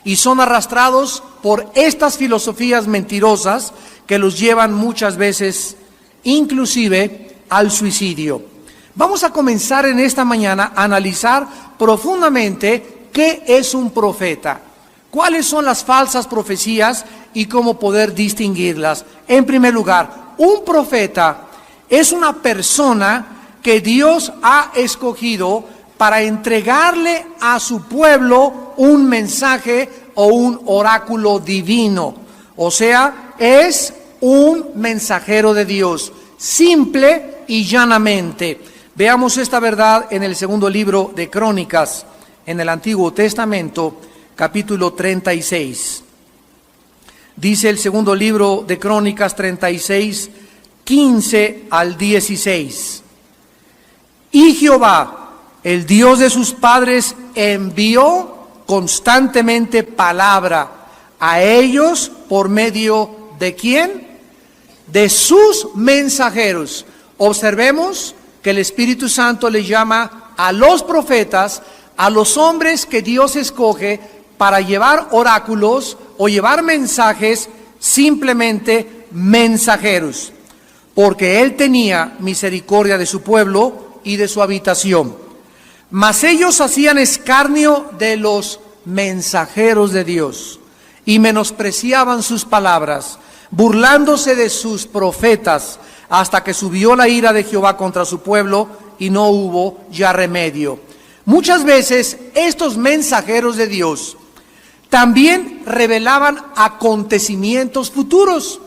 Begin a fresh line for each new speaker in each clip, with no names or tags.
y son arrastrados por estas filosofías mentirosas que los llevan muchas veces inclusive al suicidio. Vamos a comenzar en esta mañana a analizar profundamente qué es un profeta, cuáles son las falsas profecías y cómo poder distinguirlas. En primer lugar, un profeta es una persona que Dios ha escogido para entregarle a su pueblo un mensaje o un oráculo divino. O sea, es un mensajero de Dios, simple y llanamente. Veamos esta verdad en el segundo libro de Crónicas, en el Antiguo Testamento, capítulo 36. Dice el segundo libro de Crónicas 36, 15 al 16. Y Jehová, el Dios de sus padres, envió constantemente palabra a ellos por medio de ¿quién? De sus mensajeros. Observemos que el Espíritu Santo le llama a los profetas, a los hombres que Dios escoge para llevar oráculos o llevar mensajes, simplemente mensajeros, porque Él tenía misericordia de su pueblo y de su habitación. Mas ellos hacían escarnio de los mensajeros de Dios y menospreciaban sus palabras, burlándose de sus profetas, hasta que subió la ira de Jehová contra su pueblo y no hubo ya remedio. Muchas veces estos mensajeros de Dios también revelaban acontecimientos futuros,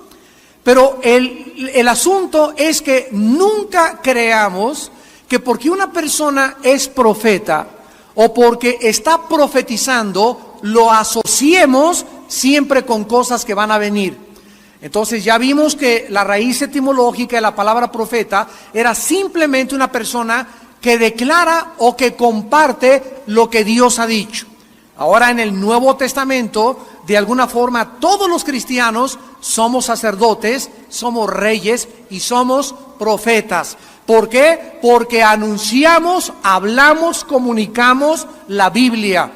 pero el asunto es que nunca creamos que porque una persona es profeta o porque está profetizando, lo asociemos siempre con cosas que van a venir. Entonces ya vimos que la raíz etimológica de la palabra profeta era simplemente una persona que declara o que comparte lo que Dios ha dicho. Ahora en el Nuevo Testamento, de alguna forma, todos los cristianos somos sacerdotes, somos reyes y somos profetas. ¿Por qué? Porque anunciamos, hablamos, comunicamos la Biblia.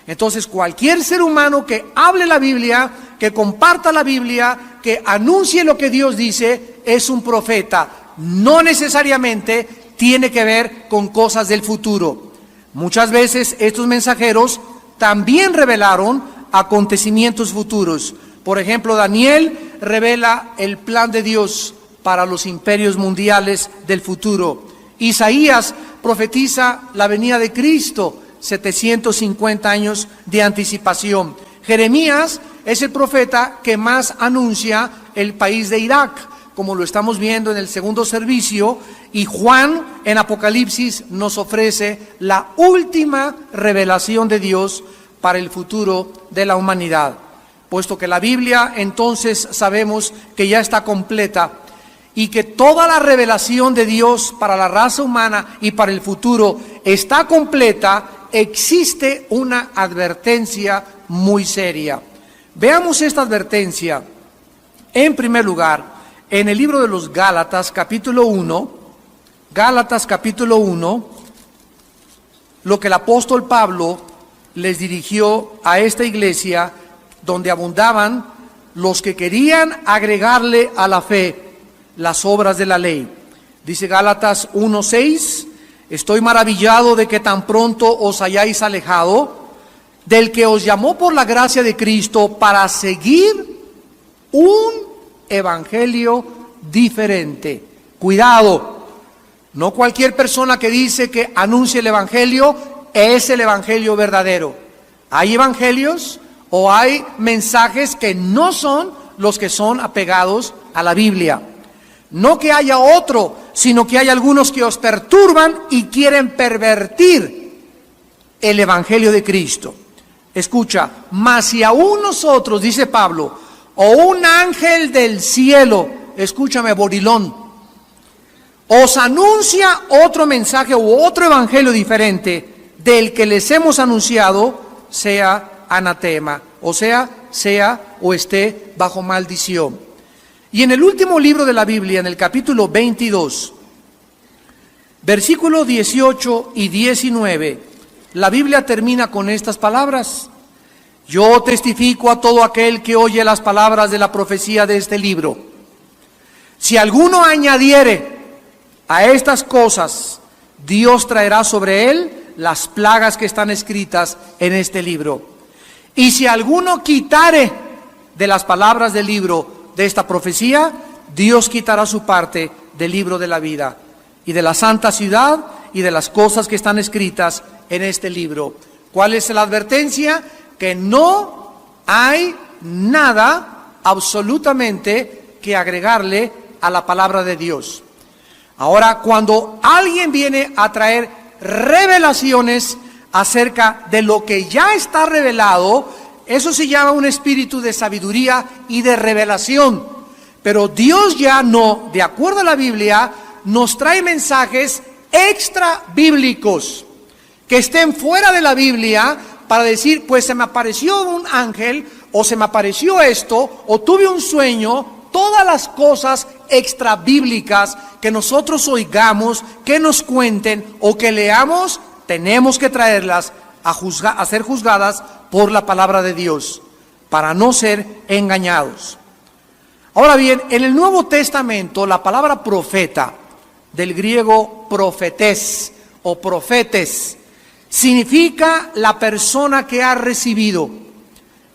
Entonces cualquier ser humano que hable la Biblia, que comparta la Biblia, que anuncie lo que Dios dice, es un profeta. No necesariamente tiene que ver con cosas del futuro. Muchas veces estos mensajeros también revelaron acontecimientos futuros. Por ejemplo, Daniel revela el plan de Dios para los imperios mundiales del futuro. Isaías profetiza la venida de Cristo, 750 años de anticipación. Jeremías es el profeta que más anuncia el país de Irak, como lo estamos viendo en el segundo servicio, y Juan en Apocalipsis nos ofrece la última revelación de Dios para el futuro de la humanidad. Puesto que la Biblia entonces sabemos que ya está completa y que toda la revelación de Dios para la raza humana y para el futuro está completa, existe una advertencia muy seria. Veamos esta advertencia. En primer lugar, en el libro de los Gálatas, capítulo 1, lo que el apóstol Pablo les dirigió a esta iglesia, donde abundaban los que querían agregarle a la fe las obras de la ley. Dice Gálatas 1:6, estoy maravillado de que tan pronto os hayáis alejado del que os llamó por la gracia de Cristo para seguir un evangelio diferente. Cuidado, no cualquier persona que dice que anuncia el evangelio es el evangelio verdadero. Hay evangelios o hay mensajes que no son los que son apegados a la Biblia. No que haya otro, sino que hay algunos que os perturban y quieren pervertir el evangelio de Cristo. Escucha, mas si aún nosotros, dice Pablo, o un ángel del cielo, escúchame, Borilón, os anuncia otro mensaje u otro evangelio diferente del que les hemos anunciado, sea anatema, o sea o esté bajo maldición. Y en el último libro de la Biblia, en el capítulo 22, versículos 18 y 19, la Biblia termina con estas palabras: Yo testifico a todo aquel que oye las palabras de la profecía de este libro. Si alguno añadiere a estas cosas, Dios traerá sobre él las plagas que están escritas en este libro. Y si alguno quitare de las palabras del libro de esta profecía, Dios quitará su parte del libro de la vida y de la santa ciudad y de las cosas que están escritas en este libro. ¿Cuál es la advertencia? Que no hay nada absolutamente que agregarle a la palabra de Dios. Ahora, cuando alguien viene a traer revelaciones acerca de lo que ya está revelado, eso se llama un espíritu de sabiduría y de revelación. Pero Dios ya no, de acuerdo a la Biblia, nos trae mensajes extra bíblicos que estén fuera de la Biblia para decir, pues se me apareció un ángel, o se me apareció esto, o tuve un sueño. Todas las cosas extra bíblicas que nosotros oigamos, que nos cuenten o que leamos, tenemos que traerlas a ser juzgadas por la palabra de Dios, para no ser engañados. Ahora bien, en el Nuevo Testamento, la palabra profeta, del griego profetés o profetes, significa la persona que ha recibido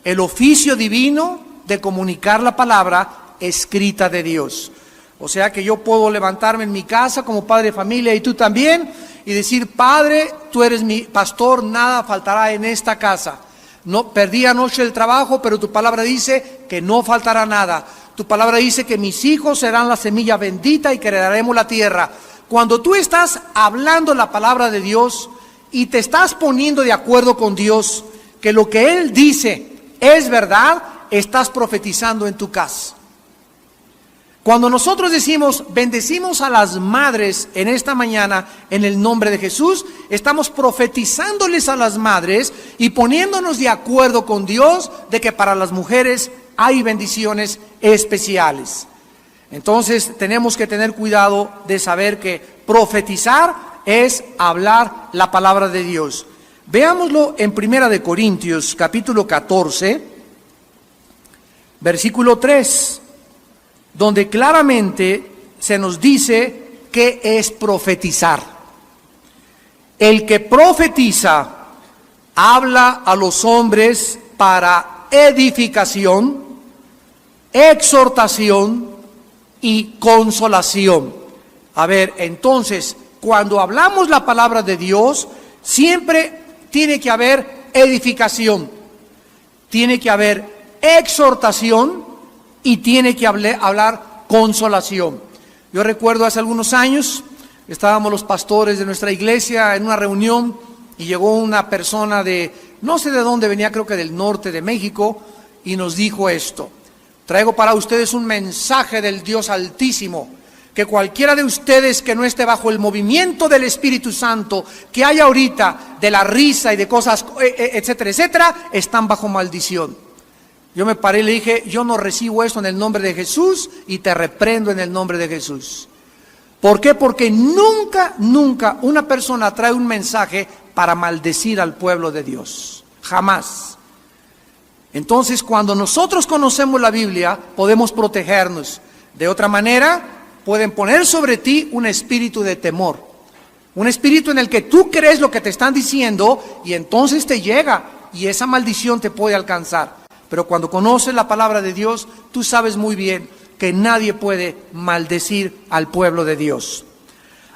el oficio divino de comunicar la palabra escrita de Dios. O sea que yo puedo levantarme en mi casa como padre de familia, y tú también, y decir: Padre, tú eres mi pastor, nada faltará en esta casa. No perdí anoche el trabajo, pero tu palabra dice que no faltará nada. Tu palabra dice que mis hijos serán la semilla bendita y que heredaremos la tierra. Cuando tú estás hablando la palabra de Dios y te estás poniendo de acuerdo con Dios que lo que Él dice es verdad, estás profetizando en tu casa. Cuando nosotros decimos bendecimos a las madres en esta mañana en el nombre de Jesús, estamos profetizándoles a las madres y poniéndonos de acuerdo con Dios de que para las mujeres hay bendiciones especiales. Entonces tenemos que tener cuidado de saber que profetizar es hablar la palabra de Dios. Veámoslo en 1 Corintios capítulo 14, versículo 3. Donde claramente se nos dice qué es profetizar. El que profetiza habla a los hombres para edificación, exhortación y consolación. A ver, entonces, cuando hablamos la palabra de Dios, siempre tiene que haber edificación, tiene que haber exhortación y tiene que hablar consolación. Yo recuerdo hace algunos años, estábamos los pastores de nuestra iglesia en una reunión y llegó una persona de, no sé de dónde venía, creo que del norte de México, y nos dijo esto: traigo para ustedes un mensaje del Dios Altísimo, que cualquiera de ustedes que no esté bajo el movimiento del Espíritu Santo que hay ahorita, de la risa y de cosas, etcétera, etcétera, están bajo maldición. Yo me paré y le dije: yo no recibo esto en el nombre de Jesús y te reprendo en el nombre de Jesús. ¿Por qué? Porque nunca una persona trae un mensaje para maldecir al pueblo de Dios. Jamás. Entonces, cuando nosotros conocemos la Biblia, podemos protegernos. De otra manera, pueden poner sobre ti un espíritu de temor. Un espíritu en el que tú crees lo que te están diciendo y entonces te llega y esa maldición te puede alcanzar. Pero cuando conoces la palabra de Dios, tú sabes muy bien que nadie puede maldecir al pueblo de Dios.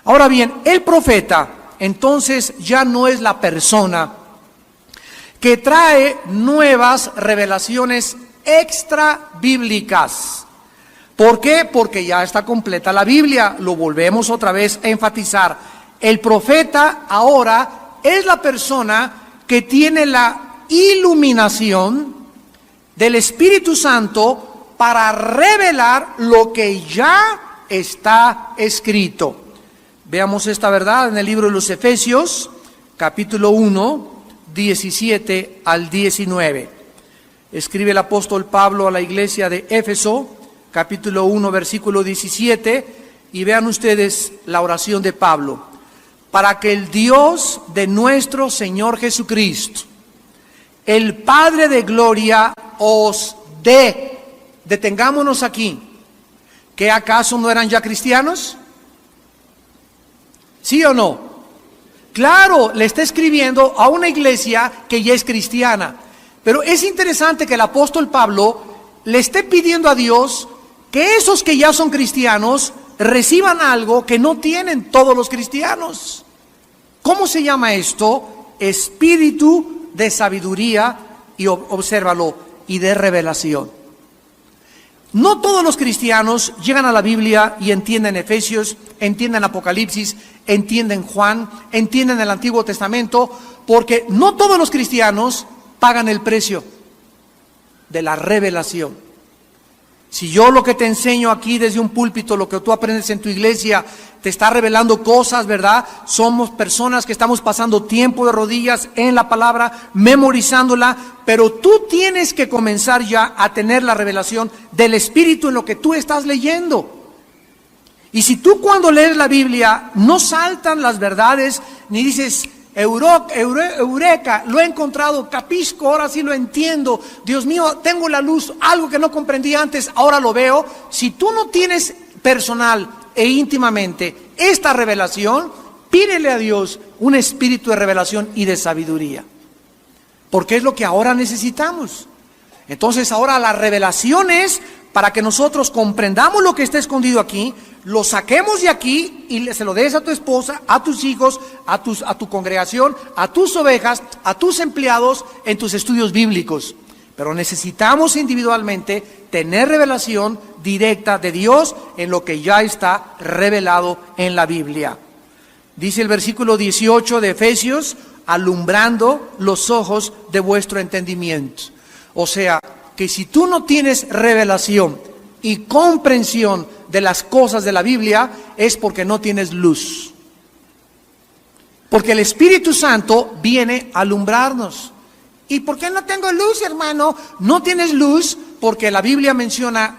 Ahora bien, el profeta entonces ya no es la persona que trae nuevas revelaciones extra bíblicas. ¿Por qué? Porque ya está completa la Biblia. Lo volvemos otra vez a enfatizar. El profeta ahora es la persona que tiene la iluminación del Espíritu Santo para revelar lo que ya está escrito. Veamos esta verdad en el libro de los Efesios, capítulo 1, 17 al 19. Escribe el apóstol Pablo a la iglesia de Éfeso, capítulo 1, versículo 17, y vean ustedes la oración de Pablo. Para que el Dios de nuestro Señor Jesucristo, el Padre de gloria os dé. Detengámonos aquí. ¿Qué acaso no eran ya cristianos? ¿Sí o no? Claro, le está escribiendo a una iglesia que ya es cristiana. Pero es interesante que el apóstol Pablo le esté pidiendo a Dios que esos que ya son cristianos reciban algo que no tienen todos los cristianos. ¿Cómo se llama esto? Espíritu de sabiduría, y obsérvalo, y de revelación. No todos los cristianos llegan a la Biblia y entienden Efesios, entienden Apocalipsis, entienden Juan, entienden el Antiguo Testamento, porque no todos los cristianos pagan el precio de la revelación. Si yo lo que te enseño aquí desde un púlpito, lo que tú aprendes en tu iglesia, te está revelando cosas, ¿verdad? Somos personas que estamos pasando tiempo de rodillas en la palabra, memorizándola, pero tú tienes que comenzar ya a tener la revelación del Espíritu en lo que tú estás leyendo. Y si tú cuando lees la Biblia no saltan las verdades, ni dices, eureka, lo he encontrado, capisco, ahora sí lo entiendo, Dios mío, tengo la luz, algo que no comprendí antes, ahora lo veo. Si tú no tienes personal e íntimamente esta revelación, pídele a Dios un espíritu de revelación y de sabiduría, porque es lo que ahora necesitamos. Entonces ahora la revelación es para que nosotros comprendamos lo que está escondido aquí, lo saquemos de aquí y se lo des a tu esposa, a tus hijos, a tu congregación, a tus ovejas, a tus empleados en tus estudios bíblicos. Pero necesitamos individualmente tener revelación directa de Dios en lo que ya está revelado en la Biblia. Dice el versículo 18 de Efesios, alumbrando los ojos de vuestro entendimiento. O sea, que si tú no tienes revelación y comprensión de las cosas de la Biblia, es porque no tienes luz. Porque el Espíritu Santo viene a alumbrarnos. ¿Y por qué no tengo luz, hermano? No tienes luz porque la Biblia menciona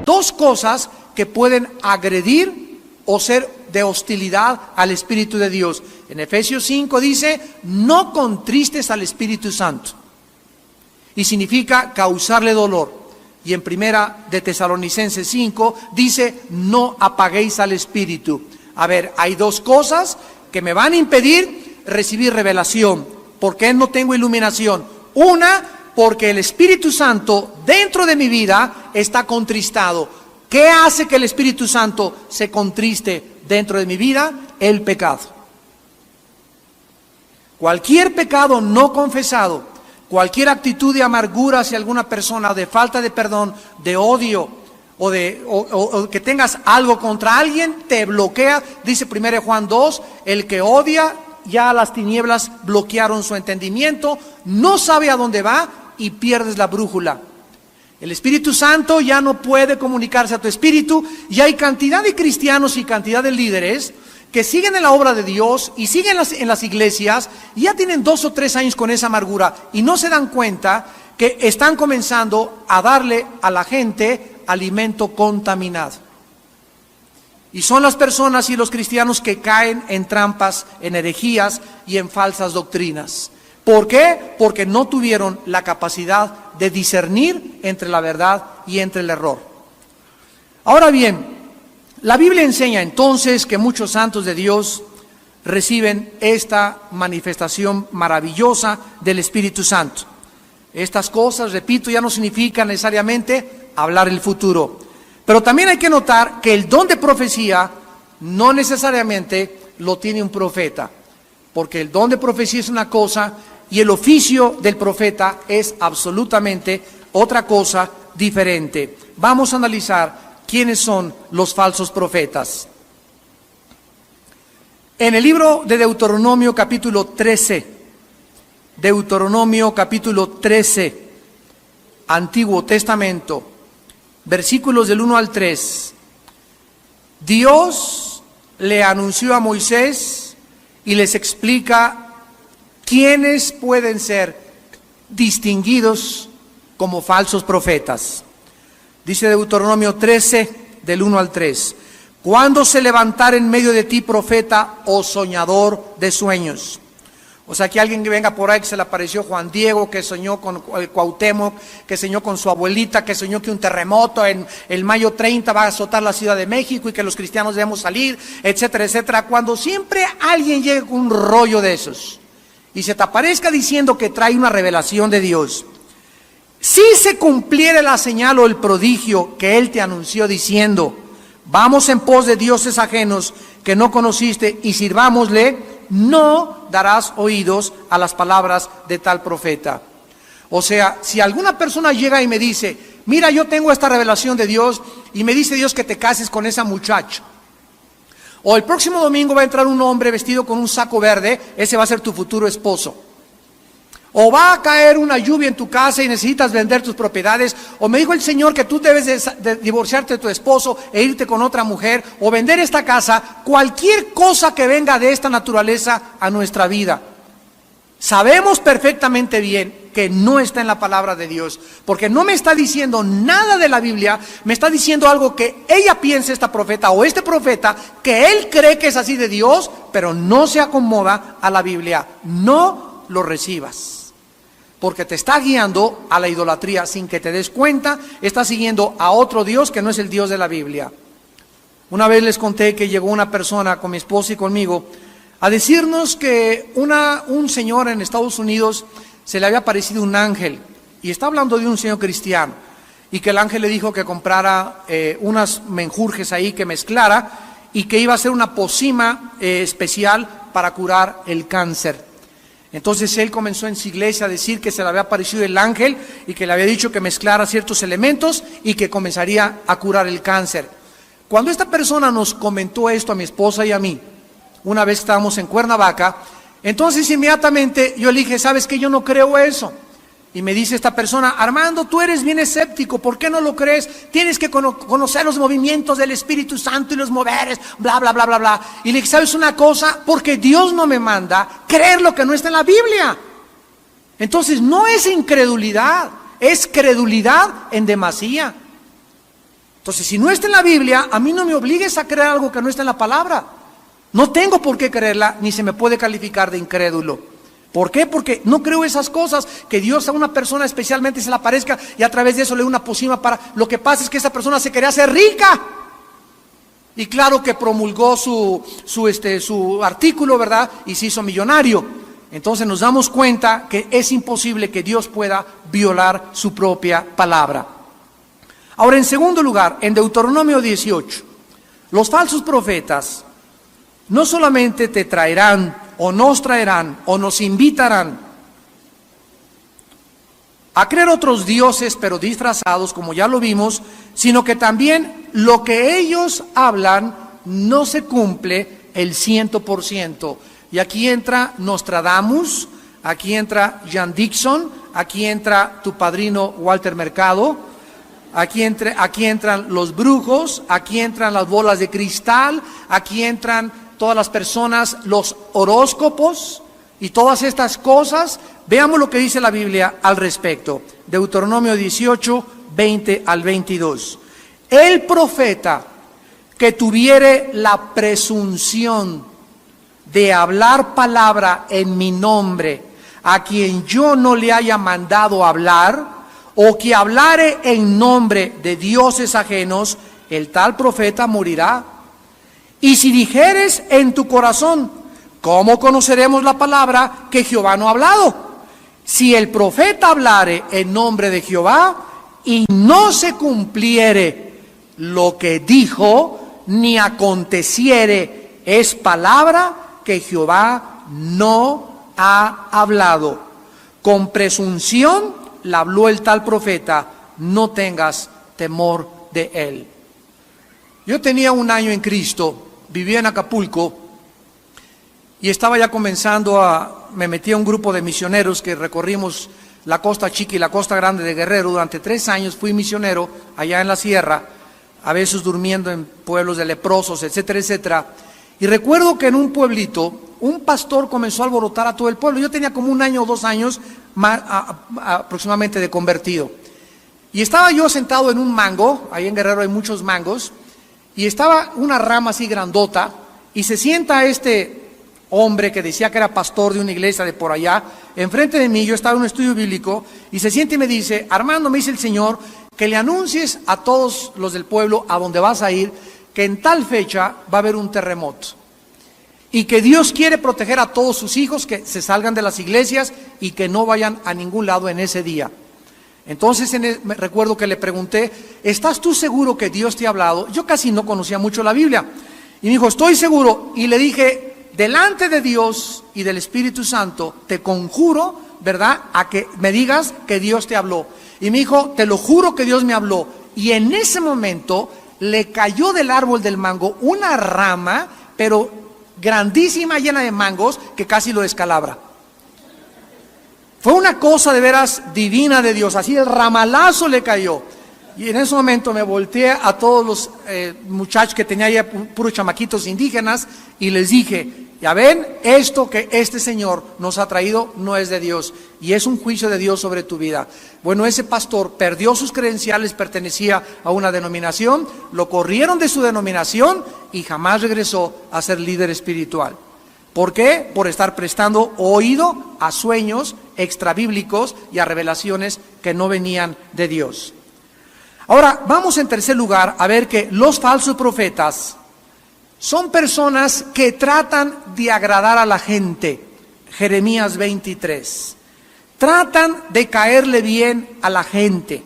dos cosas que pueden agredir o ser de hostilidad al Espíritu de Dios. En Efesios 5 dice, no contristes al Espíritu Santo. Y significa causarle dolor. Y en primera de Tesalonicenses 5 dice, no apaguéis al Espíritu. A ver, hay dos cosas que me van a impedir recibir revelación. ¿Por qué no tengo iluminación? Una, porque el Espíritu Santo dentro de mi vida está contristado. ¿Qué hace que el Espíritu Santo se contriste dentro de mi vida? El pecado. Cualquier pecado no confesado, cualquier actitud de amargura hacia alguna persona, de falta de perdón, de odio, o que tengas algo contra alguien, te bloquea. Dice 1 Juan 2, el que odia, ya las tinieblas bloquearon su entendimiento, no sabe a dónde va y pierdes la brújula. El Espíritu Santo ya no puede comunicarse a tu espíritu, y hay cantidad de cristianos y cantidad de líderes que siguen en la obra de Dios y siguen en las iglesias y ya tienen 2 o 3 años con esa amargura y no se dan cuenta que están comenzando a darle a la gente alimento contaminado. Y son las personas y los cristianos que caen en trampas, en herejías y en falsas doctrinas. ¿Por qué? Porque no tuvieron la capacidad de discernir entre la verdad y entre el error. Ahora bien, la Biblia enseña entonces que muchos santos de Dios reciben esta manifestación maravillosa del Espíritu Santo. Estas cosas, repito, ya no significan necesariamente hablar el futuro. Pero también hay que notar que el don de profecía no necesariamente lo tiene un profeta, porque el don de profecía es una cosa y el oficio del profeta es absolutamente otra cosa diferente. Vamos a analizar quiénes son los falsos profetas. En el libro de Deuteronomio capítulo 13, Deuteronomio capítulo 13, Antiguo Testamento, versículos del 1 al 3, Dios le anunció a Moisés y les explica quiénes pueden ser distinguidos como falsos profetas. Dice Deuteronomio 13, del 1 al 3, cuando se levantare en medio de ti profeta o soñador de sueños. O sea, que alguien que venga por ahí que se le apareció Juan Diego, que soñó con el Cuauhtémoc, que soñó con su abuelita, que soñó que un terremoto en el mayo 30 va a azotar la Ciudad de México y que los cristianos debemos salir, etcétera, etcétera. Cuando siempre alguien llegue con un rollo de esos y se te aparezca diciendo que trae una revelación de Dios, si se cumpliera la señal o el prodigio que él te anunció diciendo, vamos en pos de dioses ajenos que no conociste y sirvámosle, no darás oídos a las palabras de tal profeta. O sea, si alguna persona llega y me dice, mira, yo tengo esta revelación de Dios y me dice Dios que te cases con esa muchacha, o el próximo domingo va a entrar un hombre vestido con un saco verde, ese va a ser tu futuro esposo. O va a caer una lluvia en tu casa y necesitas vender tus propiedades. O me dijo el Señor que tú debes de divorciarte de tu esposo e irte con otra mujer. O vender esta casa. Cualquier cosa que venga de esta naturaleza a nuestra vida. Sabemos perfectamente bien que no está en la palabra de Dios. Porque no me está diciendo nada de la Biblia. Me está diciendo algo que ella piensa, esta profeta o este profeta, que él cree que es así de Dios, pero no se acomoda a la Biblia. No lo recibas. Porque te está guiando a la idolatría sin que te des cuenta, estás siguiendo a otro Dios que no es el Dios de la Biblia. Una vez les conté que llegó una persona con mi esposa y conmigo a decirnos que un señor en Estados Unidos se le había aparecido un ángel, y está hablando de un señor cristiano, y que el ángel le dijo que comprara unas menjurjes ahí, que mezclara, y que iba a hacer una pócima especial para curar el cáncer. Entonces él comenzó en su iglesia a decir que se le había aparecido el ángel y que le había dicho que mezclara ciertos elementos y que comenzaría a curar el cáncer. Cuando esta persona nos comentó esto a mi esposa y a mí, una vez que estábamos en Cuernavaca, entonces inmediatamente yo le dije, ¿sabes qué? Yo no creo eso. Y me dice esta persona, Armando, tú eres bien escéptico, ¿por qué no lo crees? Tienes que conocer los movimientos del Espíritu Santo y los moveres, bla, bla, bla, bla, bla. Y le dije, ¿sabes una cosa? Porque Dios no me manda creer lo que no está en la Biblia. Entonces no es incredulidad, es credulidad en demasía. Entonces si no está en la Biblia, a mí no me obligues a creer algo que no está en la palabra. No tengo por qué creerla, ni se me puede calificar de incrédulo. ¿Por qué? Porque no creo esas cosas, que Dios a una persona especialmente se le aparezca y a través de eso le dé una pócima para... Lo que pasa es que esa persona se quería hacer rica. Y claro que promulgó su artículo, ¿verdad? Y se hizo millonario. Entonces nos damos cuenta que es imposible que Dios pueda violar su propia palabra. Ahora, en segundo lugar, en Deuteronomio 18, los falsos profetas no solamente te traerán o nos traerán o nos invitarán a creer otros dioses pero disfrazados, como ya lo vimos, sino que también lo que ellos hablan no se cumple el 100%. Y aquí entra Nostradamus, aquí entra Jan Dixon, aquí entra tu padrino Walter Mercado, aquí entran los brujos, aquí entran las bolas de cristal, aquí entran todas las personas, los horóscopos y todas estas cosas. Veamos lo que dice la Biblia al respecto. Deuteronomio 18, 20 al 22. El profeta que tuviere la presunción de hablar palabra en mi nombre, a quien yo no le haya mandado hablar, o que hablare en nombre de dioses ajenos, el tal profeta morirá. Y si dijeres en tu corazón, ¿cómo conoceremos la palabra que Jehová no ha hablado? Si el profeta hablare en nombre de Jehová y no se cumpliere lo que dijo, ni aconteciere, es palabra que Jehová no ha hablado. Con presunción la habló el tal profeta, no tengas temor de él. Yo tenía 1 año en Cristo, vivía en Acapulco y estaba ya comenzando me metí a un grupo de misioneros que recorrimos la Costa Chica y la Costa Grande de Guerrero. Durante 3 años fui misionero allá en la sierra, a veces durmiendo en pueblos de leprosos, etcétera, etcétera. Y recuerdo que en un pueblito, un pastor comenzó a alborotar a todo el pueblo. Yo tenía como 1 año o 2 años aproximadamente de convertido. Y estaba yo sentado en un mango, ahí en Guerrero hay muchos mangos, y estaba una rama así grandota, y se sienta este hombre que decía que era pastor de una iglesia de por allá, enfrente de mí. Yo estaba en un estudio bíblico, y se siente y me dice: Armando, me dice el Señor, que le anuncies a todos los del pueblo a donde vas a ir, que en tal fecha va a haber un terremoto, y que Dios quiere proteger a todos sus hijos, que se salgan de las iglesias y que no vayan a ningún lado en ese día. Entonces me recuerdo que le pregunté: ¿estás tú seguro que Dios te ha hablado? Yo casi no conocía mucho la Biblia, y me dijo: estoy seguro. Y le dije: delante de Dios y del Espíritu Santo te conjuro, ¿verdad?, a que me digas que Dios te habló. Y me dijo: te lo juro que Dios me habló. Y en ese momento le cayó del árbol del mango una rama, pero grandísima, llena de mangos, que casi lo descalabra. Fue una cosa de veras divina de Dios, así el ramalazo le cayó. Y en ese momento me volteé a todos los muchachos que tenía ya, puros chamaquitos indígenas, y les dije: ya ven, esto que este Señor nos ha traído no es de Dios, y es un juicio de Dios sobre tu vida. Bueno, ese pastor perdió sus credenciales, pertenecía a una denominación, lo corrieron de su denominación y jamás regresó a ser líder espiritual. ¿Por qué? Por estar prestando oído a sueños extrabíblicos y a revelaciones que no venían de Dios. Ahora, vamos en tercer lugar a ver que los falsos profetas son personas que tratan de agradar a la gente. Jeremías 23. Tratan de caerle bien a la gente.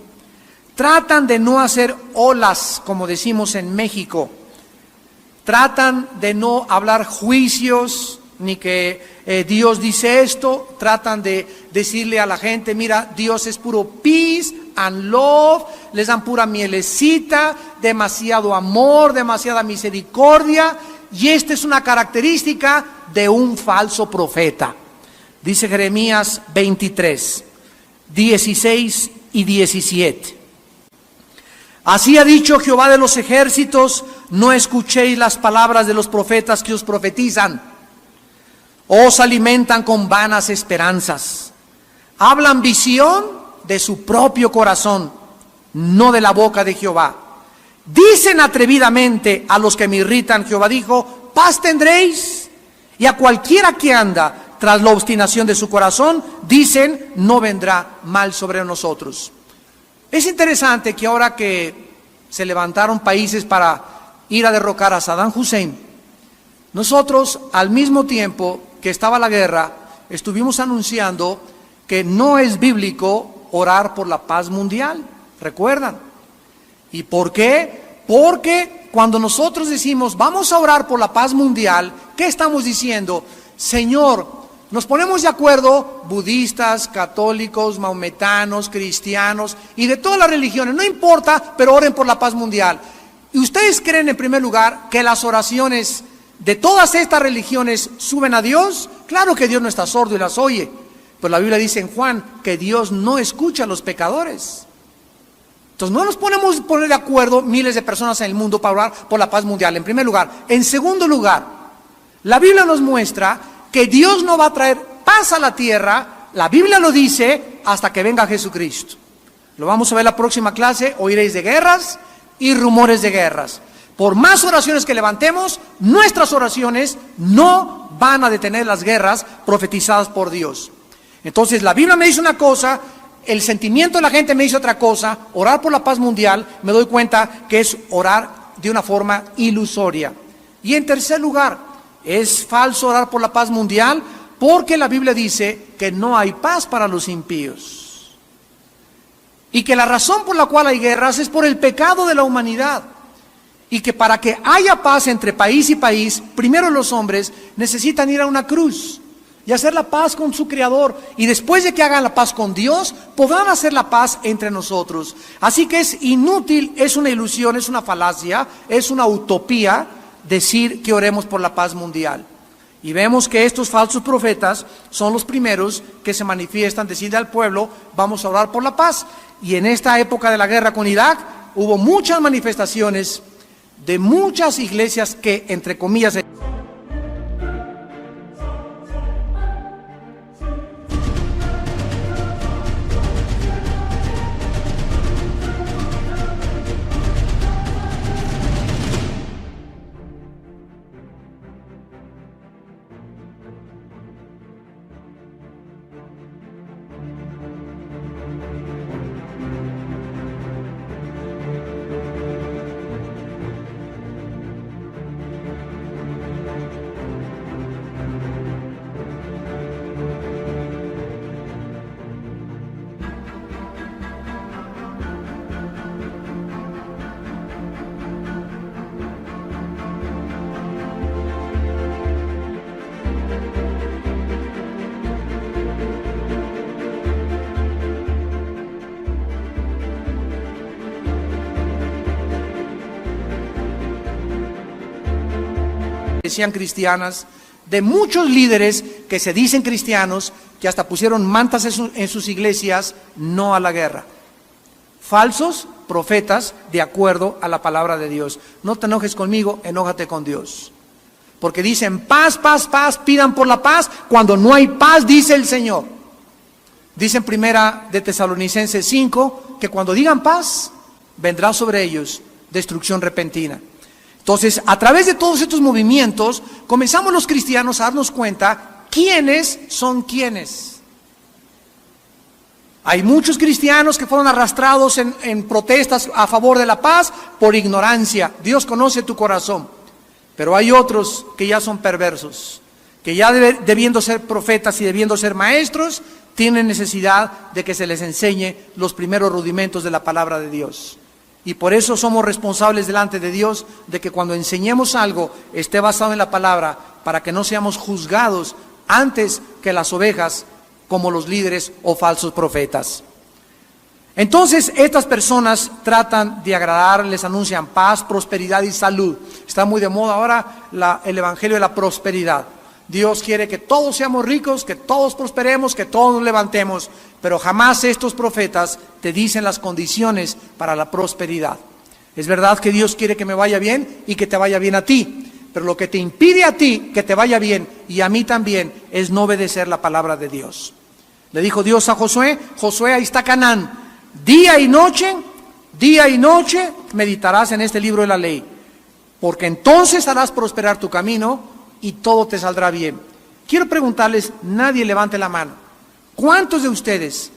Tratan de no hacer olas, como decimos en México. Tratan de no hablar juicios, ni que Dios dice esto. Tratan de decirle a la gente: mira, Dios es puro peace and love. Les dan pura mielecita, demasiado amor, demasiada misericordia. Y esta es una característica de un falso profeta. Dice Jeremías 23, 16 y 17. Así ha dicho Jehová de los ejércitos: no escuchéis las palabras de los profetas que os profetizan. Os alimentan con vanas esperanzas. Hablan visión de su propio corazón, no de la boca de Jehová. Dicen atrevidamente a los que me irritan: Jehová dijo, paz tendréis. Y a cualquiera que anda tras la obstinación de su corazón, dicen, no vendrá mal sobre nosotros. Es interesante que ahora que se levantaron países para ir a derrocar a Saddam Hussein, nosotros al mismo tiempo que estaba la guerra, estuvimos anunciando que no es bíblico orar por la paz mundial. ¿Recuerdan? ¿Y por qué? Porque cuando nosotros decimos vamos a orar por la paz mundial, ¿qué estamos diciendo? Señor, nos ponemos de acuerdo, budistas, católicos, maometanos, cristianos y de todas las religiones, no importa, pero oren por la paz mundial. ¿Y ustedes creen en primer lugar que las oraciones de todas estas religiones suben a Dios? Claro que Dios no está sordo y las oye, pero la Biblia dice en Juan que Dios no escucha a los pecadores. Entonces no nos ponemos a poner de acuerdo miles de personas en el mundo para orar por la paz mundial, en primer lugar. En segundo lugar, la Biblia nos muestra que Dios no va a traer paz a la tierra, la Biblia lo dice, hasta que venga Jesucristo. Lo vamos a ver en la próxima clase. Oiréis de guerras y rumores de guerras. Por más oraciones que levantemos, nuestras oraciones no van a detener las guerras profetizadas por Dios. Entonces la Biblia me dice una cosa, el sentimiento de la gente me dice otra cosa. Orar por la paz mundial, me doy cuenta que es orar de una forma ilusoria. Y en tercer lugar, es falso orar por la paz mundial porque la Biblia dice que no hay paz para los impíos. Y que la razón por la cual hay guerras es por el pecado de la humanidad. Y que para que haya paz entre país y país, primero los hombres necesitan ir a una cruz y hacer la paz con su Creador. Y después de que hagan la paz con Dios, podrán hacer la paz entre nosotros. Así que es inútil, es una ilusión, es una falacia, es una utopía decir que oremos por la paz mundial. Y vemos que estos falsos profetas son los primeros que se manifiestan, deciden al pueblo, vamos a orar por la paz. Y en esta época de la guerra con Irak, hubo muchas manifestaciones de muchas iglesias que, entre comillas, decían cristianas, de muchos líderes que se dicen cristianos, que hasta pusieron mantas en sus iglesias, no a la guerra. Falsos profetas de acuerdo a la palabra de Dios. No te enojes conmigo, enójate con Dios. Porque dicen paz, paz, paz, pidan por la paz, cuando no hay paz, dice el Señor. Dice en primera de Tesalonicenses 5, que cuando digan paz, vendrá sobre ellos destrucción repentina. Entonces, a través de todos estos movimientos, comenzamos los cristianos a darnos cuenta quiénes son quiénes. Hay muchos cristianos que fueron arrastrados en protestas a favor de la paz por ignorancia. Dios conoce tu corazón. Pero hay otros que ya son perversos, que ya debiendo ser profetas y debiendo ser maestros, tienen necesidad de que se les enseñe los primeros rudimentos de la palabra de Dios. Y por eso somos responsables delante de Dios de que cuando enseñemos algo esté basado en la palabra, para que no seamos juzgados antes que las ovejas como los líderes o falsos profetas. Entonces estas personas tratan de agradar, les anuncian paz, prosperidad y salud. Está muy de moda ahora el evangelio de la prosperidad. Dios quiere que todos seamos ricos, que todos prosperemos, que todos nos levantemos, pero jamás estos profetas te dicen las condiciones para la prosperidad. Es verdad que Dios quiere que me vaya bien y que te vaya bien a ti, pero lo que te impide a ti que te vaya bien y a mí también es no obedecer la palabra de Dios. Le dijo Dios a Josué, Josué, ahí está Canaán, día y noche meditarás en este libro de la ley, porque entonces harás prosperar tu camino y todo te saldrá bien. Quiero preguntarles, nadie levante la mano. ¿Cuántos de ustedes,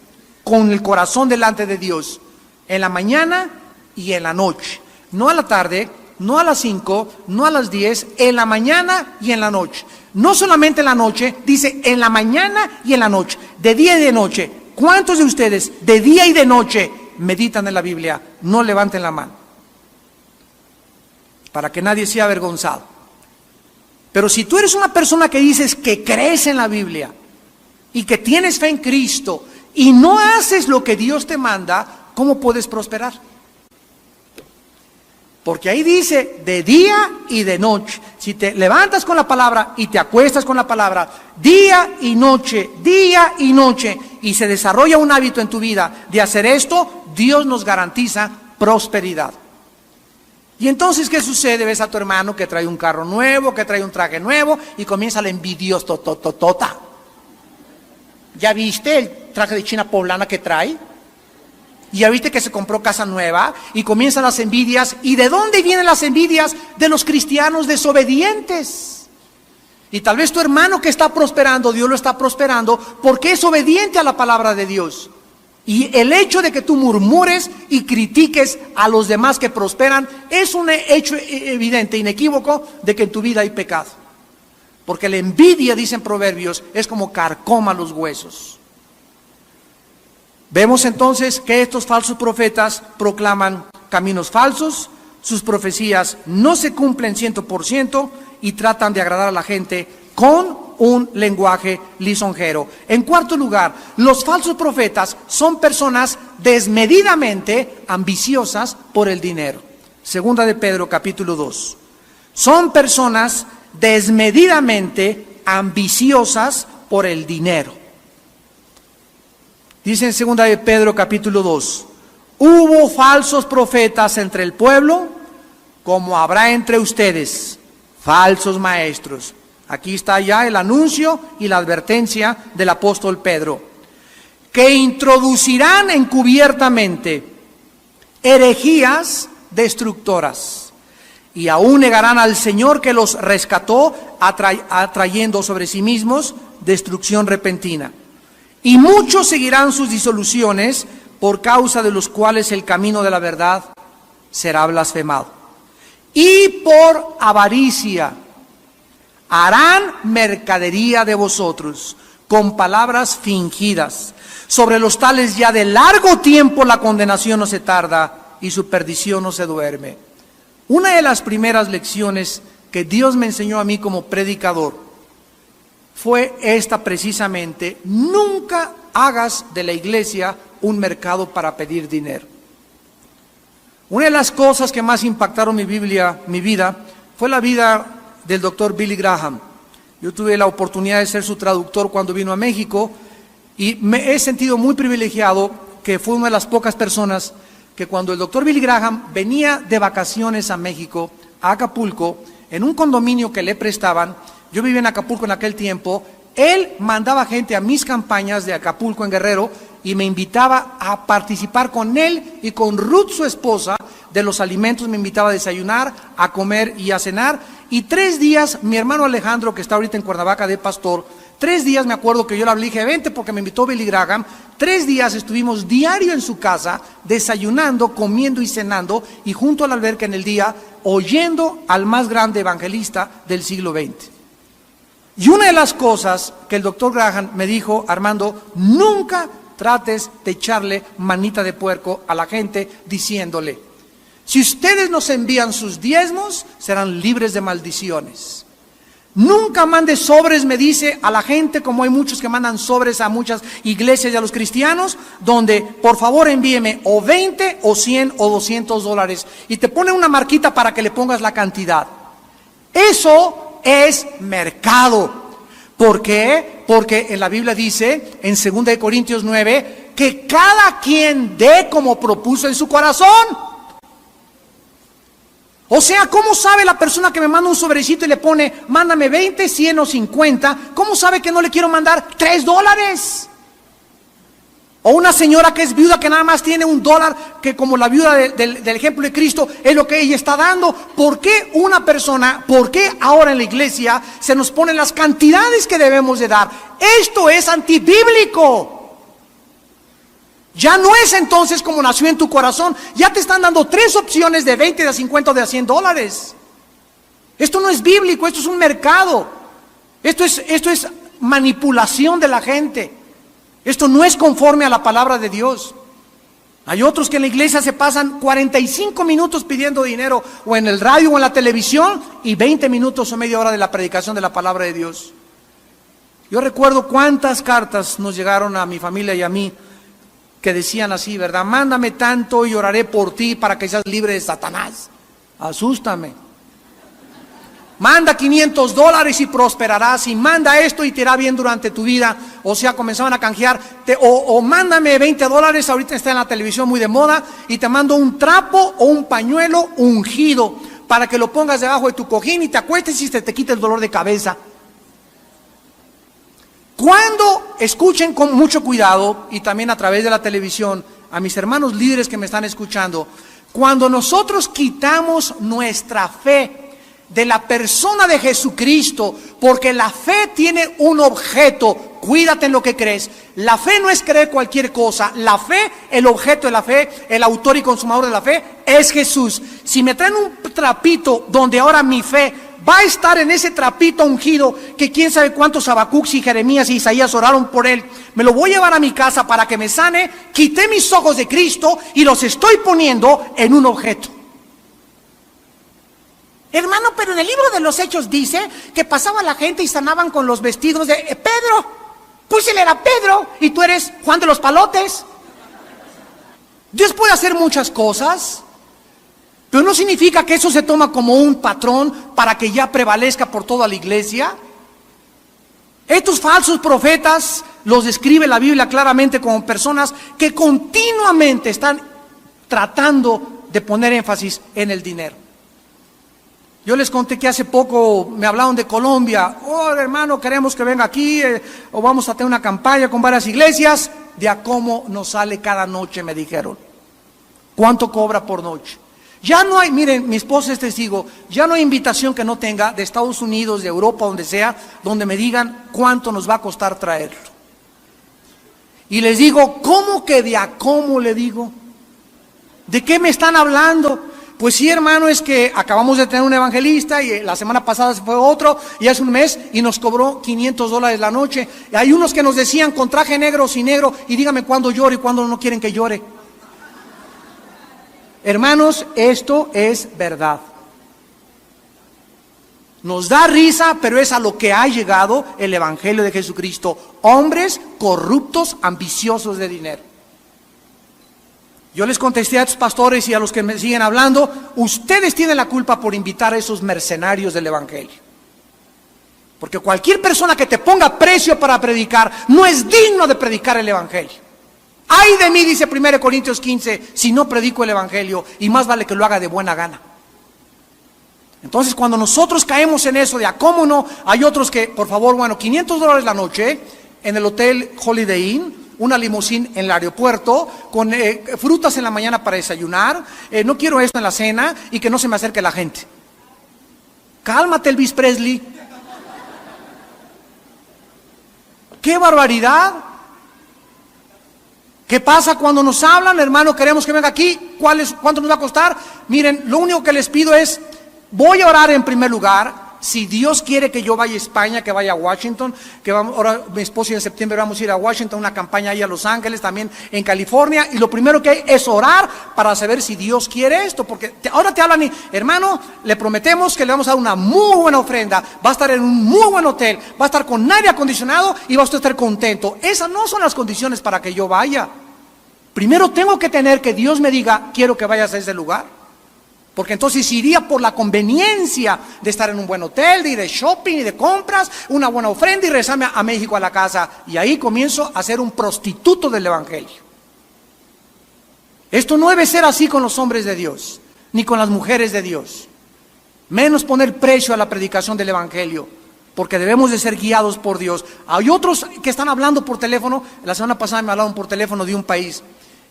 con el corazón delante de Dios, en la mañana y en la noche, no a la tarde, no a las 5, no a las 10, en la mañana y en la noche? No solamente en la noche, dice en la mañana y en la noche, de día y de noche. ¿Cuántos de ustedes, de día y de noche, meditan en la Biblia? No levanten la mano, para que nadie sea avergonzado. Pero si tú eres una persona que dices que crees en la Biblia y que tienes fe en Cristo y no haces lo que Dios te manda, ¿cómo puedes prosperar? Porque ahí dice de día y de noche. Si te levantas con la palabra y te acuestas con la palabra, día y noche, y se desarrolla un hábito en tu vida de hacer esto, Dios nos garantiza prosperidad. Y entonces, ¿qué sucede? Ves a tu hermano que trae un carro nuevo, que trae un traje nuevo, y comienza la envidiosototota. ¿Ya viste el traje de China poblana que trae? ¿Y ya viste que se compró casa nueva? Y comienzan las envidias. ¿Y de dónde vienen las envidias? De los cristianos desobedientes. Y tal vez tu hermano que está prosperando, Dios lo está prosperando porque es obediente a la palabra de Dios. Y el hecho de que tú murmures y critiques a los demás que prosperan es un hecho evidente, inequívoco, de que en tu vida hay pecado. porque la envidia, dicen Proverbios, es como carcoma los huesos. Vemos entonces que estos falsos profetas proclaman caminos falsos, sus profecías no se cumplen 100% y tratan de agradar a la gente con un lenguaje lisonjero. En cuarto lugar, los falsos profetas son personas desmedidamente ambiciosas por el dinero. Segunda de Pedro, capítulo 2. Son personas desmedidamente ambiciosas por el dinero. Dice en segunda de Pedro, capítulo 2, hubo falsos profetas entre el pueblo, como habrá entre ustedes falsos maestros. Aquí está ya el anuncio y la advertencia del apóstol Pedro, que introducirán encubiertamente herejías destructoras y aún negarán al Señor que los rescató, atrayendo sobre sí mismos destrucción repentina. Y muchos seguirán sus disoluciones, por causa de los cuales el camino de la verdad será blasfemado. Y por avaricia harán mercadería de vosotros con palabras fingidas. Sobre los tales ya de largo tiempo la condenación no se tarda y su perdición no se duerme. Una de las primeras lecciones que Dios me enseñó a mí como predicador fue esta precisamente: nunca hagas de la iglesia un mercado para pedir dinero. Una de las cosas que más impactaron mi vida, fue la vida del doctor Billy Graham. Yo tuve la oportunidad de ser su traductor cuando vino a México y me he sentido muy privilegiado, que fue una de las pocas personas que cuando el doctor Billy Graham venía de vacaciones a México, a Acapulco, en un condominio que le prestaban, yo vivía en Acapulco en aquel tiempo, él mandaba gente a mis campañas de Acapulco en Guerrero y me invitaba a participar con él y con Ruth, su esposa, de los alimentos. Me invitaba a desayunar, a comer y a cenar. Y 3 días, mi hermano Alejandro, que está ahorita en Cuernavaca de pastor, 3 días me acuerdo que yo le hablé y dije, vente, porque me invitó Billy Graham. 3 días estuvimos diario en su casa, desayunando, comiendo y cenando, y junto a la alberca en el día, oyendo al más grande evangelista del siglo XX. Y una de las cosas que el doctor Graham me dijo: Armando, nunca trates de echarle manita de puerco a la gente diciéndole, si ustedes nos envían sus diezmos, serán libres de maldiciones. Nunca mandes sobres, me dice, a la gente, como hay muchos que mandan sobres a muchas iglesias y a los cristianos, donde por favor envíeme o 20 o 100 o $200 y te pone una marquita para que le pongas la cantidad. Eso es mercado. ¿Por qué? Porque en la Biblia dice, en 2 Corintios 9, que cada quien dé como propuso en su corazón. O sea, ¿cómo sabe la persona que me manda un sobrecito y le pone, mándame 20, 100 o 50? ¿Cómo sabe que no le quiero mandar $3? O una señora que es viuda, que nada más tiene $1, que como la viuda del ejemplo de Cristo es lo que ella está dando. ¿Por qué una persona, por qué ahora en la iglesia se nos ponen las cantidades que debemos de dar? Esto es antibíblico. Ya no es entonces como nació en tu corazón. Ya te están dando 3 opciones de 20, de 50 o de $100. Esto no es bíblico, esto es un mercado. Esto es manipulación de la gente. Esto no es conforme a la palabra de Dios. Hay otros que en la iglesia se pasan 45 minutos pidiendo dinero, o en el radio o en la televisión, y 20 minutos o media hora de la predicación de la palabra de Dios. Yo recuerdo cuántas cartas nos llegaron a mi familia y a mí, que decían así, ¿verdad? Mándame tanto y oraré por ti para que seas libre de Satanás. Asústame. Manda $500 y prosperarás, y manda esto y te irá bien durante tu vida. O sea, comenzaban a canjear, o mándame $20, ahorita está en la televisión muy de moda, y te mando un trapo o un pañuelo ungido para que lo pongas debajo de tu cojín y te acuestes y te quite el dolor de cabeza. Cuando escuchen con mucho cuidado, y también a través de la televisión, a mis hermanos líderes que me están escuchando, cuando nosotros quitamos nuestra fe de la persona de Jesucristo, porque la fe tiene un objeto, cuídate en lo que crees. La fe no es creer cualquier cosa. La fe, el objeto de la fe, el autor y consumador de la fe es Jesús. Si me traen un trapito donde ahora mi fe va a estar en ese trapito ungido que quién sabe cuántos Habacuc y Jeremías y Isaías oraron por él. Me lo voy a llevar a mi casa para que me sane. Quité mis ojos de Cristo y los estoy poniendo en un objeto. Hermano, pero en el libro de los Hechos dice que pasaba la gente y sanaban con los vestidos de Pedro. Pues él era Pedro y tú eres Juan de los Palotes. Dios puede hacer muchas cosas, pero no significa que eso se toma como un patrón para que ya prevalezca por toda la iglesia. Estos falsos profetas los describe la Biblia claramente como personas que continuamente están tratando de poner énfasis en el dinero. Yo les conté que hace poco me hablaron de Colombia. Oh, hermano, queremos que venga aquí, o vamos a tener una campaña con varias iglesias. De a cómo nos sale cada noche, me dijeron. ¿Cuánto cobra por noche? Ya no hay, miren, mi esposa es testigo, ya no hay invitación que no tenga de Estados Unidos, de Europa, donde sea, donde me digan cuánto nos va a costar traerlo. Y les digo, ¿cómo que de a cómo le digo? ¿De qué me están hablando? Pues sí, hermano, es que acabamos de tener un evangelista y la semana pasada se fue otro y hace un mes y nos cobró $500 la noche. Y hay unos que nos decían con traje negro o sin negro y dígame cuándo llore y cuándo no quieren que llore. Hermanos, esto es verdad. Nos da risa, pero es a lo que ha llegado el evangelio de Jesucristo. Hombres corruptos, ambiciosos de dinero. Yo les contesté a estos pastores y a los que me siguen hablando, ustedes tienen la culpa por invitar a esos mercenarios del evangelio. Porque cualquier persona que te ponga precio para predicar no es digno de predicar el evangelio. Ay de mí, dice 1 Corintios 15, si no predico el evangelio, y más vale que lo haga de buena gana. Entonces cuando nosotros caemos en eso de a cómo no, hay otros que, por favor, bueno, $500 la noche en el hotel Holiday Inn, una limusina en el aeropuerto, con frutas en la mañana para desayunar, no quiero esto en la cena y que no se me acerque la gente. Cálmate, Elvis Presley. ¡Qué barbaridad! ¿Qué pasa cuando nos hablan, hermano? Queremos que venga aquí. ¿Cuánto nos va a costar? Miren, lo único que les pido es, voy a orar en primer lugar. Si Dios quiere que yo vaya a España, que vaya a Washington, que vamos, ahora mi esposo y en septiembre vamos a ir a Washington, una campaña ahí a Los Ángeles, también en California, y lo primero que hay es orar para saber si Dios quiere esto, porque ahora te hablan y, hermano, le prometemos que le vamos a dar una muy buena ofrenda, va a estar en un muy buen hotel, va a estar con aire acondicionado y va a usted estar contento. Esas no son las condiciones para que yo vaya. Primero tengo que tener que Dios me diga, quiero que vayas a ese lugar. Porque entonces iría por la conveniencia de estar en un buen hotel, de ir de shopping y de compras, una buena ofrenda y regresarme a México a la casa. Y ahí comienzo a ser un prostituto del evangelio. Esto no debe ser así con los hombres de Dios, ni con las mujeres de Dios. Menos poner precio a la predicación del evangelio, porque debemos de ser guiados por Dios. Hay otros que están hablando por teléfono. La semana pasada me hablaron por teléfono de un país.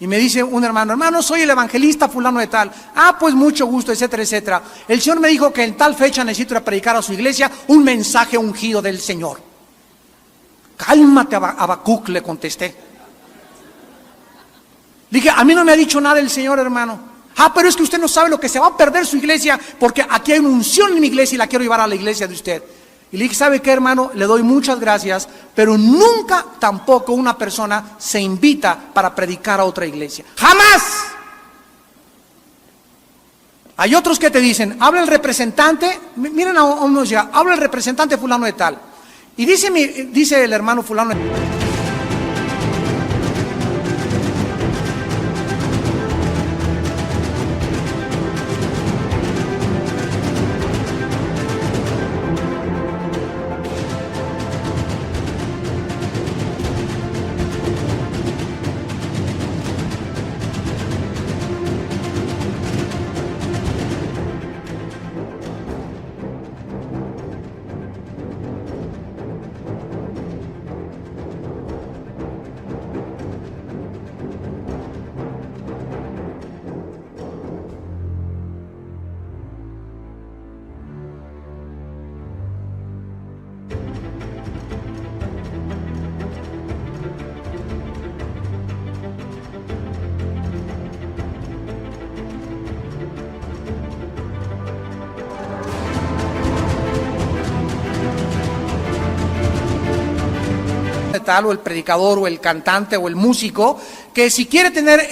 Y me dice un hermano, soy el evangelista fulano de tal. Ah, pues mucho gusto, etcétera, etcétera. El Señor me dijo que en tal fecha necesito ir a predicar a su iglesia un mensaje ungido del Señor. Cálmate, Habacuc, le contesté. Le dije, a mí no me ha dicho nada el Señor, hermano. Ah, pero es que usted no sabe lo que se va a perder su iglesia, porque aquí hay una unción en mi iglesia y la quiero llevar a la iglesia de usted. Y le dije, ¿sabe qué, hermano? Le doy muchas gracias, pero nunca tampoco una persona se invita para predicar a otra iglesia. ¡Jamás! Hay otros que te dicen, habla el representante, miren a unos ya, habla el representante fulano de tal. Y dice el hermano fulano de tal. tal, o el predicador, o el cantante, o el músico, que si quiere tener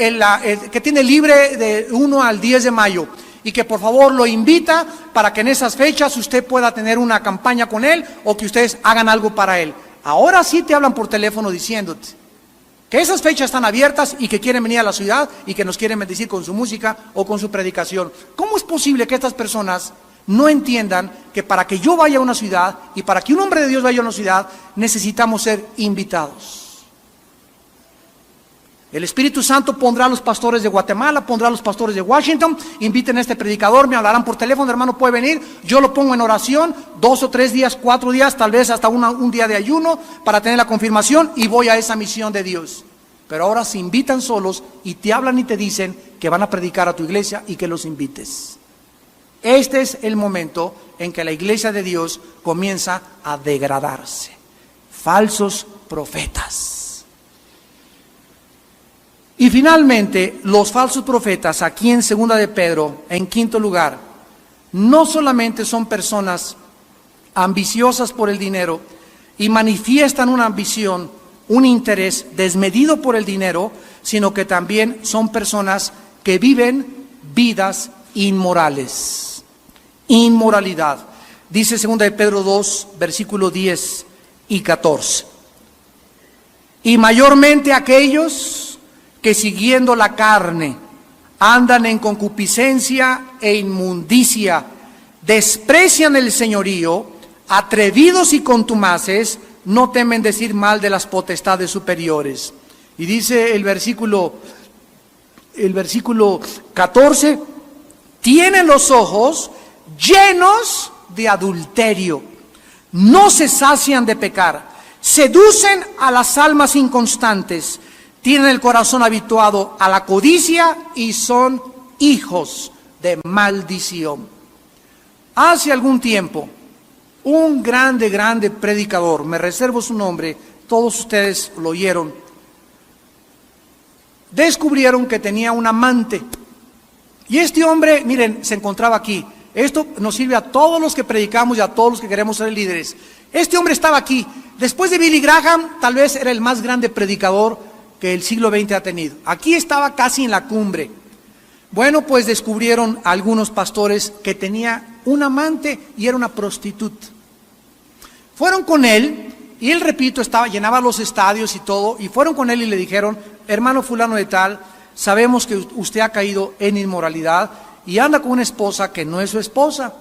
que tiene libre de 1 al 10 de mayo, y que por favor lo invita para que en esas fechas usted pueda tener una campaña con él, o que ustedes hagan algo para él. Ahora sí te hablan por teléfono diciéndote que esas fechas están abiertas y que quieren venir a la ciudad y que nos quieren bendecir con su música o con su predicación. ¿Cómo es posible que estas personas no entiendan que para que yo vaya a una ciudad y para que un hombre de Dios vaya a una ciudad necesitamos ser invitados? El Espíritu Santo pondrá a los pastores de Guatemala, pondrá a los pastores de Washington, inviten a este predicador, me hablarán por teléfono, hermano, puede venir, yo lo pongo en oración, 2 o 3 días, 4 días, tal vez hasta un día de ayuno para tener la confirmación y voy a esa misión de Dios. Pero ahora se invitan solos y te hablan y te dicen que van a predicar a tu iglesia y que los invites. Este es el momento en que la iglesia de Dios comienza a degradarse. Falsos profetas. Y finalmente, los falsos profetas, aquí en 2 de Pedro, en quinto lugar, no solamente son personas ambiciosas por el dinero y manifiestan una ambición, un interés desmedido por el dinero, sino que también son personas que viven vidas inmorales. Inmoralidad. Dice 2 de Pedro 2, versículo 10 y 14. Y mayormente aquellos que siguiendo la carne andan en concupiscencia e inmundicia, desprecian el señorío, atrevidos y contumaces, no temen decir mal de las potestades superiores. Y dice el versículo 14, tienen los ojos llenos de adulterio, no se sacian de pecar, seducen a las almas inconstantes, tienen el corazón habituado a la codicia y son hijos de maldición. Hace algún tiempo, un grande predicador, me reservo su nombre, todos ustedes lo oyeron, descubrieron que tenía un amante. Y este hombre, miren, se encontraba aquí. Esto nos sirve a todos los que predicamos y a todos los que queremos ser líderes. Este hombre estaba aquí. Después de Billy Graham, tal vez era el más grande predicador que el siglo XX ha tenido. Aquí estaba casi en la cumbre. Bueno, pues descubrieron algunos pastores que tenía un amante y era una prostituta. Fueron con él, y él, repito, llenaba los estadios y todo, y fueron con él y le dijeron, hermano fulano de tal, sabemos que usted ha caído en inmoralidad y anda con una esposa que no es su esposa.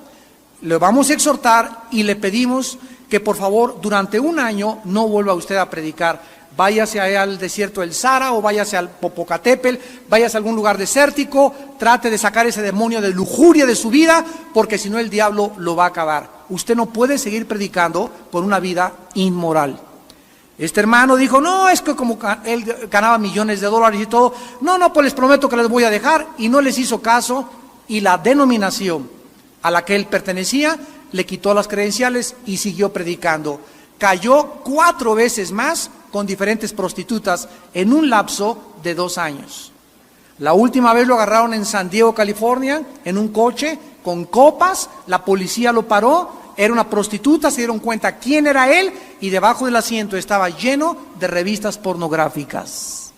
Le vamos a exhortar y le pedimos que por favor durante un año no vuelva usted a predicar. Váyase al desierto del Sahara o váyase al Popocatépetl, váyase a algún lugar desértico, trate de sacar ese demonio de lujuria de su vida, porque si no el diablo lo va a acabar. Usted no puede seguir predicando por una vida inmoral. Este hermano dijo, no, es que como él ganaba millones de dólares y todo, no, pues les prometo que les voy a dejar, y no les hizo caso, y la denominación a la que él pertenecía le quitó las credenciales y siguió predicando. Cayó 4 veces más con diferentes prostitutas en un lapso de 2 años. La última vez lo agarraron en San Diego, California, en un coche con copas, la policía lo paró, era una prostituta, se dieron cuenta quién era él y debajo del asiento estaba lleno de revistas pornográficas.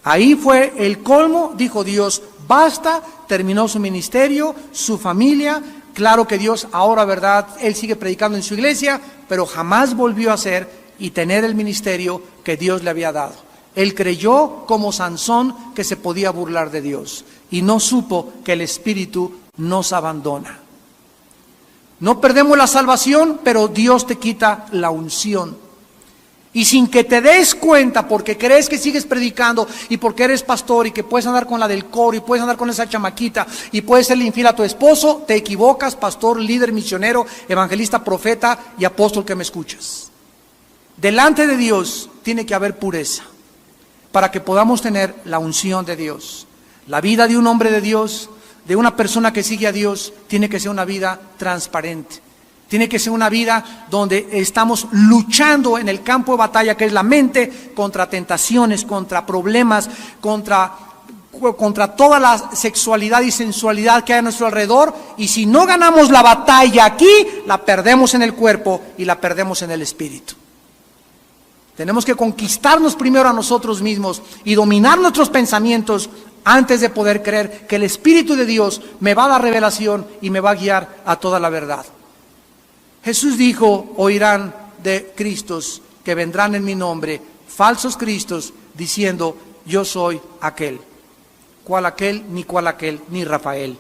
Ahí fue el colmo, dijo Dios, basta, terminó su ministerio, su familia. Claro que Dios ahora, verdad, él sigue predicando en su iglesia, pero jamás volvió a ser y tener el ministerio que Dios le había dado. Él creyó como Sansón que se podía burlar de Dios y no supo que el Espíritu nos abandona. No perdemos la salvación, pero Dios te quita la unción. Y sin que te des cuenta, porque crees que sigues predicando y porque eres pastor y que puedes andar con la del coro y puedes andar con esa chamaquita y puedes serle infiel a tu esposo, te equivocas, pastor, líder, misionero, evangelista, profeta y apóstol que me escuchas. Delante de Dios tiene que haber pureza para que podamos tener la unción de Dios. La vida de un hombre de Dios, de una persona que sigue a Dios, tiene que ser una vida transparente. Tiene que ser una vida donde estamos luchando en el campo de batalla que es la mente, contra tentaciones, contra problemas, contra toda la sexualidad y sensualidad que hay a nuestro alrededor. Y si no ganamos la batalla aquí, la perdemos en el cuerpo y la perdemos en el espíritu. Tenemos que conquistarnos primero a nosotros mismos y dominar nuestros pensamientos antes de poder creer que el Espíritu de Dios me va a dar revelación y me va a guiar a toda la verdad. Jesús dijo: oirán de Cristos que vendrán en mi nombre, falsos Cristos, diciendo: yo soy aquel. ¿Cuál aquel? Ni cuál aquel, ni Rafael.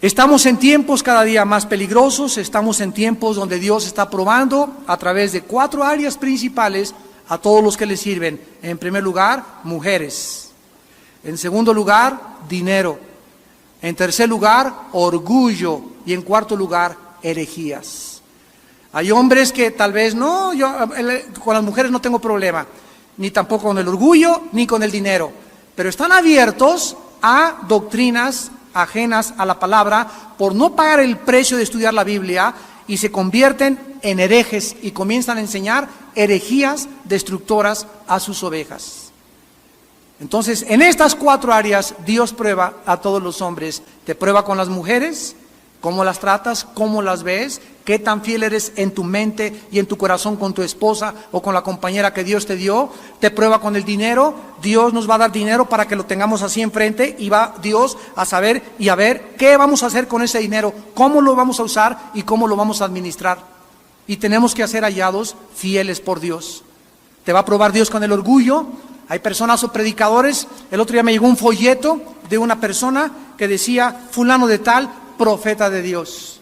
Estamos en tiempos cada día más peligrosos, estamos en tiempos donde Dios está probando a través de 4 áreas principales a todos los que le sirven. En primer lugar, mujeres. En segundo lugar, dinero. En tercer lugar, orgullo. Y en cuarto lugar, herejías. Hay hombres que tal vez no, yo con las mujeres no tengo problema, ni tampoco con el orgullo, ni con el dinero, pero están abiertos a doctrinas ajenas a la palabra por no pagar el precio de estudiar la Biblia y se convierten en herejes y comienzan a enseñar herejías destructoras a sus ovejas. Entonces, en estas 4 áreas Dios prueba a todos los hombres. Te prueba con las mujeres, cómo las tratas, cómo las ves, qué tan fiel eres en tu mente y en tu corazón con tu esposa o con la compañera que Dios te dio. Te prueba con el dinero. Dios nos va a dar dinero para que lo tengamos así enfrente y va Dios a saber y a ver qué vamos a hacer con ese dinero, cómo lo vamos a usar y cómo lo vamos a administrar. Y tenemos que ser hallados fieles por Dios. Te va a probar Dios con el orgullo. Hay personas o predicadores. El otro día me llegó un folleto de una persona que decía: fulano de tal, profeta de Dios.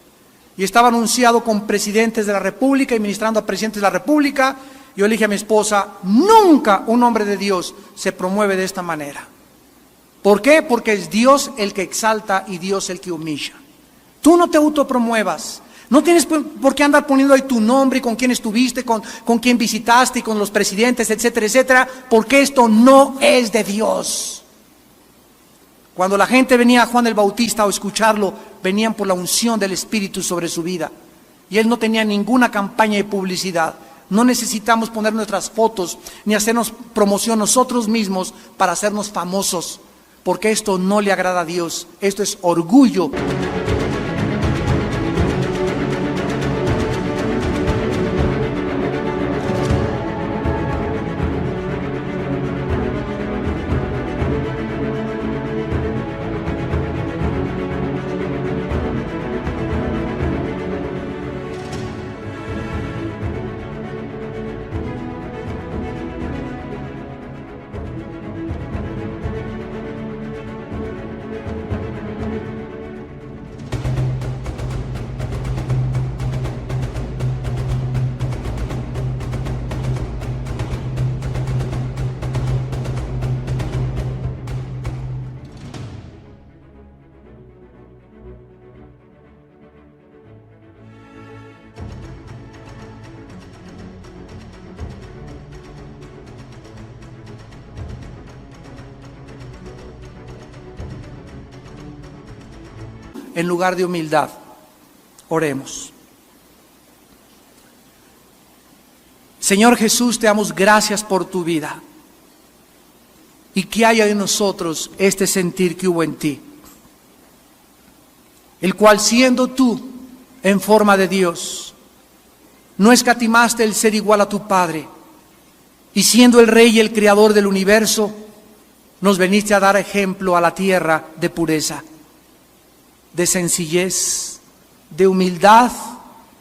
Y estaba anunciado con presidentes de la República y ministrando a presidentes de la República. Yo le dije a mi esposa: nunca un hombre de Dios se promueve de esta manera. ¿Por qué? Porque es Dios el que exalta y Dios el que humilla. Tú no te autopromuevas. No tienes por qué andar poniendo ahí tu nombre y con quién estuviste, con quién visitaste y con los presidentes, etcétera, etcétera, porque esto no es de Dios. Cuando la gente venía a Juan el Bautista a escucharlo, venían por la unción del Espíritu sobre su vida. Y él no tenía ninguna campaña de publicidad. No necesitamos poner nuestras fotos ni hacernos promoción nosotros mismos para hacernos famosos, porque esto no le agrada a Dios. Esto es orgullo. En lugar de humildad, oremos. Señor Jesús, te damos gracias por tu vida y que haya en nosotros este sentir que hubo en ti, el cual, siendo tú en forma de Dios, no escatimaste el ser igual a tu Padre, y siendo el Rey y el Creador del universo, nos veniste a dar ejemplo a la tierra de pureza, de sencillez, de humildad,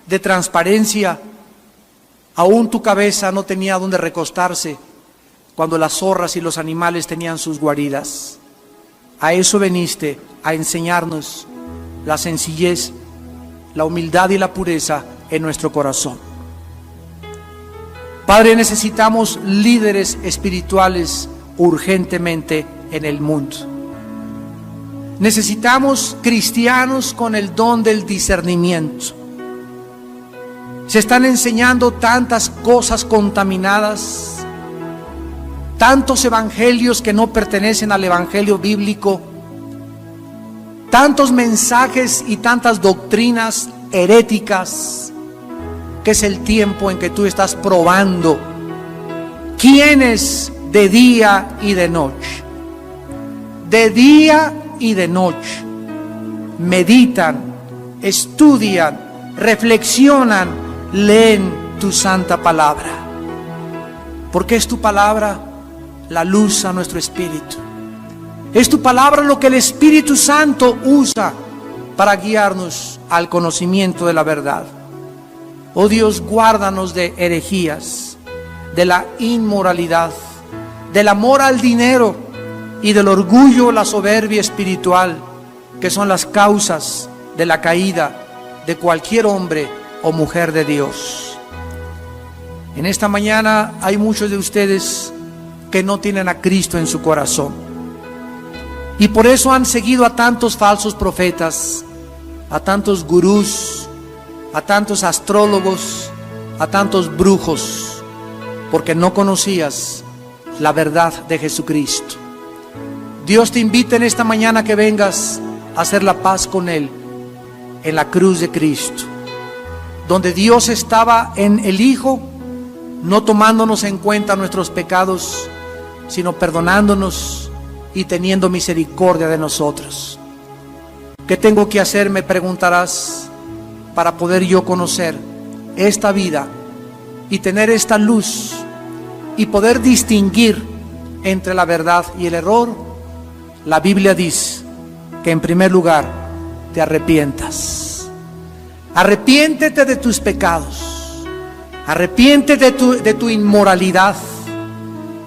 de transparencia. Aún tu cabeza no tenía donde recostarse cuando las zorras y los animales tenían sus guaridas. A eso veniste, a enseñarnos la sencillez, la humildad y la pureza en nuestro corazón. Padre, necesitamos líderes espirituales urgentemente en el mundo. Necesitamos cristianos con el don del discernimiento. Se están enseñando tantas cosas contaminadas, tantos evangelios que no pertenecen al evangelio bíblico, tantos mensajes y tantas doctrinas heréticas, que es el tiempo en que tú estás probando quiénes de día y de noche, de día y de noche, meditan, estudian, reflexionan, leen tu santa palabra. porque es tu palabra la luz a nuestro espíritu. Es tu palabra lo que el Espíritu Santo usa para guiarnos al conocimiento de la verdad. Oh Dios, guárdanos de herejías, de la inmoralidad, del amor al dinero y del orgullo, la soberbia espiritual, que son las causas de la caída de cualquier hombre o mujer de Dios. En esta mañana hay muchos de ustedes que no tienen a Cristo en su corazón, y por eso han seguido a tantos falsos profetas, a tantos gurús, a tantos astrólogos, a tantos brujos, porque no conocías la verdad de Jesucristo. Dios te invita en esta mañana que vengas a hacer la paz con Él en la cruz de Cristo, donde Dios estaba en el Hijo, no tomándonos en cuenta nuestros pecados, sino perdonándonos y teniendo misericordia de nosotros. ¿Qué tengo que hacer?, me preguntarás, para poder yo conocer esta vida y tener esta luz y poder distinguir entre la verdad y el error. La Biblia dice que en primer lugar te arrepientas. Arrepiéntete de tus pecados, arrepiéntete de tu inmoralidad,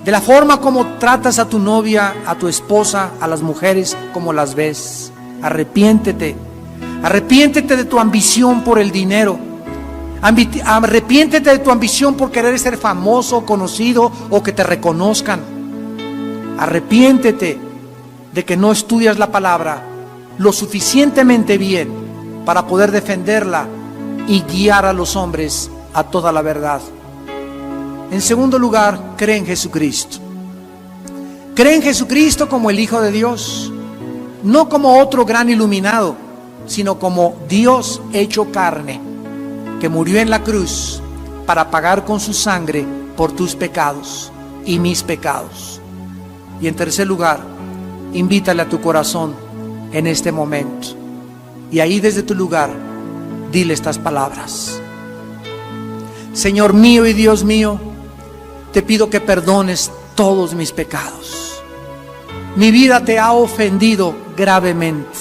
de la forma como tratas a tu novia, a tu esposa, a las mujeres, como las ves. Arrepiéntete. Arrepiéntete de tu ambición por el dinero. Arrepiéntete de tu ambición por querer ser famoso, conocido o que te reconozcan. Arrepiéntete de que no estudias la palabra lo suficientemente bien para poder defenderla y guiar a los hombres a toda la verdad. En segundo lugar, cree en Jesucristo. Cree en Jesucristo como el Hijo de Dios, no como otro gran iluminado, sino como Dios hecho carne, que murió en la cruz para pagar con su sangre por tus pecados y mis pecados. Y en tercer lugar, invítale a tu corazón en este momento, y ahí desde tu lugar dile estas palabras: Señor mío y Dios mío, te pido que perdones todos mis pecados. Mi vida te ha ofendido gravemente.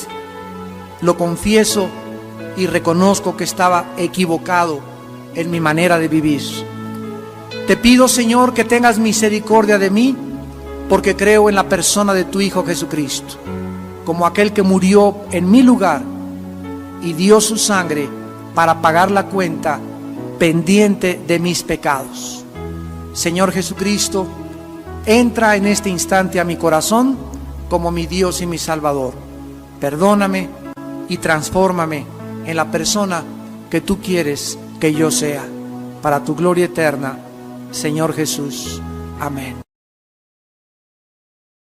Lo confieso y reconozco que estaba equivocado en mi manera de vivir. Te pido, Señor, que tengas misericordia de mí, porque creo en la persona de tu Hijo Jesucristo, como aquel que murió en mi lugar y dio su sangre para pagar la cuenta pendiente de mis pecados. Señor Jesucristo, entra en este instante a mi corazón como mi Dios y mi Salvador. Perdóname y transfórmame en la persona que tú quieres que yo sea, para tu gloria eterna, Señor Jesús. Amén.